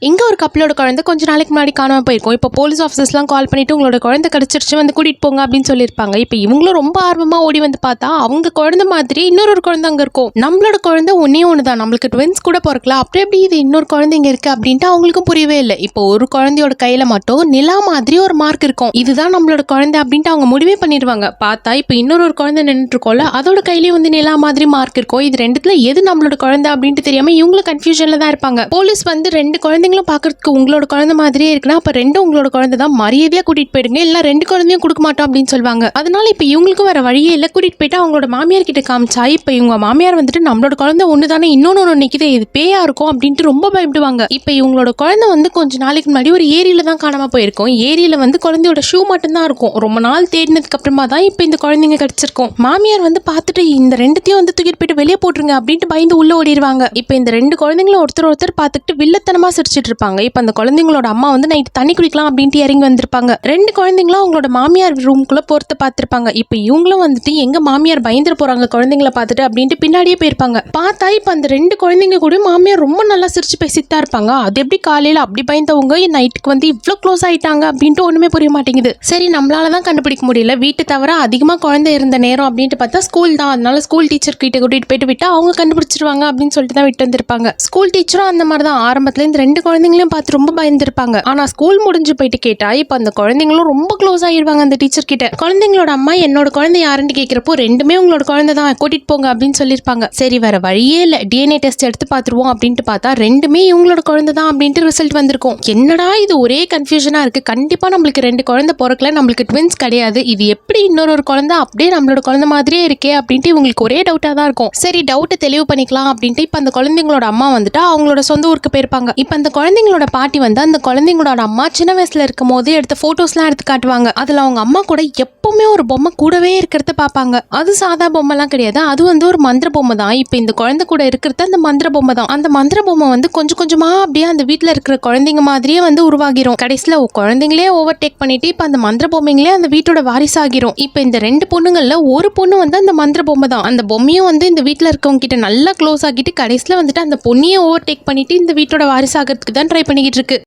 இங்க ஒரு கப்பலோட குழந்தை கொஞ்ச நாளைக்கு முன்னாடி காணாம போயிருக்கும். இப்போ போலீஸ் ஆஃபீஸர்ஸ்லாம் கால் பண்ணிட்டு உங்களோட குழந்தை கிடைச்சிருச்சு வந்து கூட்டிட்டு போங்க அப்படின்னு சொல்லியிருப்பாங்க. இப்போ இவங்களும் ரொம்ப ஆர்வமா ஓடி வந்து பார்த்தா அவங்க குழந்தை மாதிரி இன்னொரு குழந்தை அங்க இருக்கும். நம்மளோட குழந்தை ஒன்னே ஒண்ணுதான், நம்மளுக்கு ட்வின்ஸ் கூட பிறக்கலாம், அப்படி எப்படி இது இன்னொரு குழந்தை இங்க இருக்கு அப்படின்ட்டு அவங்களுக்கும் புரியவே இல்லை. இப்போ ஒரு குழந்தையோட கையில மட்டும் நிலா மாதிரி ஒரு மார்க் இருக்கும். இதுதான் நம்மளோட குழந்தை அப்படின்ட்டு அவங்க முடிவே பண்ணிடுவாங்க. பார்த்தா இப்போ இன்னொரு குழந்தை நின்றுட்டு இருக்கோம்ல, அதோட கையிலேயே வந்து நிலா மாதிரி மார்க் இருக்கும். இது ரெண்டுத்துல எது நம்மளோட குழந்தை அப்படின்ட்டு தெரியாம இவங்களும் கன்ஃபியூஷன்ல தான் இருப்பாங்க. போலீஸ் வந்து ரெண்டு குழந்தைங்களும் பாக்குறதுக்கு உங்களோட குழந்தை மாதிரியே இருக்குன்னா அப்ப ரெண்டும் உங்களோட குழந்தை தான், மரியாதையா கூட்டிட்டு போயிடுங்க, இல்ல ரெண்டு குழந்தையும் கொடுக்க மாட்டோம் அப்படின்னு சொல்லுவாங்க. அதனால இப்ப இவங்களுக்கும் வேற வழியே இல்ல, கூட்டிட்டு போயிட்டு அவங்களோட மாமியார் கிட்ட காமிச்சா இப்ப இவங்க மாமியார் வந்துட்டு நம்மளோட குழந்தை ஒண்ணுதானே, இன்னொன்னு நிக்குது, இது பேயா இருக்கும் அப்படின்ட்டு ரொம்ப பயப்படுவாங்க. இப்ப இவங்களோட குழந்தை வந்து கொஞ்ச நாளைக்கு முன்னாடி ஒரு ஏரியில தான் காணாம போயிருக்கும். ஏரியில வந்து குழந்தையோட ஷூ மட்டும் தான் இருக்கும். ரொம்ப நாள் தேடினதுக்கு அப்புறமா தான் இப்ப இந்த குழந்தைங்க கிடைச்சிருக்கும். மாமியார் வந்து பார்த்துட்டு இந்த ரெண்டுத்தையும் வந்து தூக்கிட்டு போயிட்டு வெளியே போட்டுருங்க அப்படின்ட்டு பயந்து உள்ள ஓடிடுவாங்க. இப்ப இந்த ரெண்டு குழந்தைங்களும் ஒருத்தர் பார்த்துட்டு வில்லத்தனமா சிரிச்சிட்டு இருப்பாங்க. இப்ப அந்த குழந்தைங்களோட அம்மா வந்து நைட் தண்ணி குடிக்கலாம் அப்படின்ட்டு இறங்கி வந்திருப்பாங்க. ரெண்டு குழந்தைங்களும் அவங்களோட மாமியார் ரூம்குள்ள பொறுத்து பார்த்திருப்பாங்க. இப்ப இவங்களும் வந்துட்டு எங்க மாமியார் பயந்துட போறாங்க குழந்தைங்களை பார்த்துட்டு அப்படின்ட்டு பின்னாடியே போயிருப்பாங்க. பார்த்தா இப்ப அந்த ரெண்டு குழந்தைங்க கூட மாமியார் ரொம்ப நல்லா சிரிச்சு பேசிட்டு தான் இருப்பாங்க. அது எப்படி காலையில அப்படி பயந்தவங்க நைட்டுக்கு வந்து இவ்வளவு க்ளோஸ் ஆயிட்டாங்க அப்படின்ட்டு ஒண்ணுமே புரிய மாட்டேங்குது. சரி, நம்மளாலதான் கண்டுபிடிக்க முடியல, வீட்டு தவிர அதிகமா குழந்தை இருந்த நேரம் அப்படின்ட்டு பார்த்தா ஸ்கூல் தான். அதனால ஸ்கூல் டீச்சர் கிட்ட கூட்டிட்டு போயிட்டு விட்டா அவங்க கண்டுபிடிச்சிருவாங்க அப்படின்னு சொல்லிட்டு தான் விட்டு வந்திருப்பாங்க. ஸ்கூல் டீச்சரும் அந்த மாதிரி தான் ஆரம்பத்துல இந்த ரெண்டு குழந்தைங்களையும் பார்த்து ரொம்ப பயந்துருப்பாங்க. ஆனா ஸ்கூல் முடிஞ்சு போயிட்டு கேட்டா இப்ப அந்த குழந்தைங்களும் ரொம்ப க்ளோஸ் ஆயிடுவாங்க அந்த டீச்சர் கிட்ட. குழந்தைங்களோட அம்மா என்னோட குழந்தை யாருன்னு கேட்கிறப்போ ரெண்டுமே உங்களோட குழந்தை தான், கூட்டிட்டு போங்க அப்படின்னு சொல்லியிருப்பாங்க. சரி, வேற வழியே இல்ல, டிஎன்ஏ டெஸ்ட் எடுத்து பார்த்துருவோம் அப்படின்ட்டு பார்த்தா ரெண்டுமே இவங்களோட குழந்தை தான் அப்படின்ட்டு ரிசல்ட் வந்திருக்கும். என்னடா இது ஒரே கன்ஃபியூஷனா இருக்கு, கண்டிப்பா நம்மளுக்கு ரெண்டு குழந்தை பிறக்கல, நம்மளுக்கு ட்வின்ஸ் கிடையாது, இது எப்படி இன்னொரு குழந்தை அப்படியே நம்மளோட குழந்தை மாதிரியே இருக்கே அப்படின்ட்டு இவங்களுக்கு ஒரே டவுட்டா தான் இருக்கும். சரி, டவுட்டை தெளிவு பண்ணிக்கலாம் அப்படின்ட்டு இப்ப அந்த குழந்தைங்களோட அம்மா வந்துட்டு அவங்களோட சொந்த ஊருக்கு போயிருப்பாங்க. இப்ப அந்த குழந்தைங்களோட பாட்டி வந்து அந்த குழந்தைங்களோட அம்மா சின்ன வயசுல இருக்கும் போது எடுத்த போட்டோஸ்லாம் எடுத்து காட்டுவாங்க. அதுல அவங்க அம்மா கூட எப்பவுமே ஒரு பொம்மை கூடவே இருக்கிறத பாப்பாங்க. அது சாதா பொம்மைலாம் கிடையாது, அது வந்து ஒரு மந்திர பொம்மை தான். இப்ப இந்த குழந்தை கூட இருக்கிறது அந்த மந்திர பொம்மை தான். அந்த மந்திர பொம்மை வந்து கொஞ்சம் கொஞ்சமா அப்படியே அந்த வீட்டுல இருக்கிற குழந்தைங்க மாதிரியே வந்து உருவாகிரும். கடைசியில குழந்தைங்களே ஓவர்டேக் பண்ணிட்டு இப்ப அந்த மந்திர பொம்மைங்களே அந்த வீட்டோட வாரிசாகிரும். இப்ப இந்த ரெண்டு பொண்ணுங்கள்ல ஒரு பொண்ணு வந்து அந்த மந்திர பொம்மை தான். அந்த பொம்மையும் வந்து இந்த வீட்டுல இருக்கவங்க கிட்ட நல்லா க்ளோஸ் ஆகிட்டு கடைசியில வந்துட்டு அந்த பொண்ணையே ஓவர்டேக் பண்ணிட்டு இந்த வீட்டோட வாரிசாகிறதுக்கு தான் ட்ரை பண்ணிக்கிட்டு இருக்கு.